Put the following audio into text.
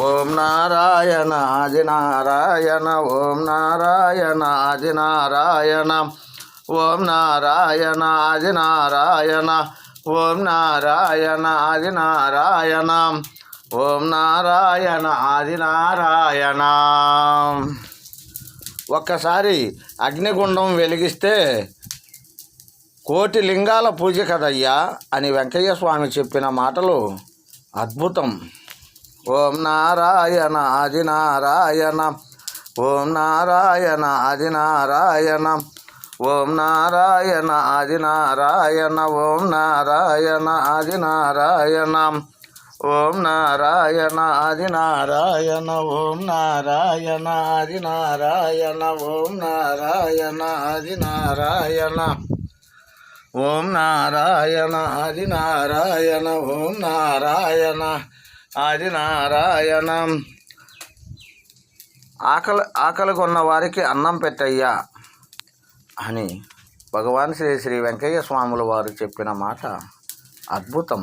ఓం నారాయణ ఆది నారాయణ ఓం నారాయణ ఆది నారాయణ ఓం నారాయణ ఆది నారాయణ ఓం నారాయణ ఆది నారాయణ ఓం నారాయణ ఆది నారాయణ. ఒక్కసారి అగ్నిగుండం వెలిగిస్తే కోటి లింగాల పూజ కదయ్యా అని వెంకయ్య స్వామి చెప్పిన మాటలు అద్భుతం. ఓం నారాయణ ఆది నారాయణ ఓం నారాయణ ఆది నారాయణ ఓం నారాయణ ఆది నారాయణ ఓం నారాయణ ఆది నారాయణ ఓం నారాయణ ఆది నారాయణ ఓం నారాయణ ఆది నారాయణ ఓం నారాయణ ఆది నారాయణ ఓం నారాయణ ఆది నారాయణ ఓం నారాయణ ఆది నారాయణ. ఆకలి కొన్న వారికి అన్నం పెట్టయ్యా అని భగవాన్ శ్రీ శ్రీ వెంకయ్య స్వాముల వారు చెప్పిన మాట అద్భుతం.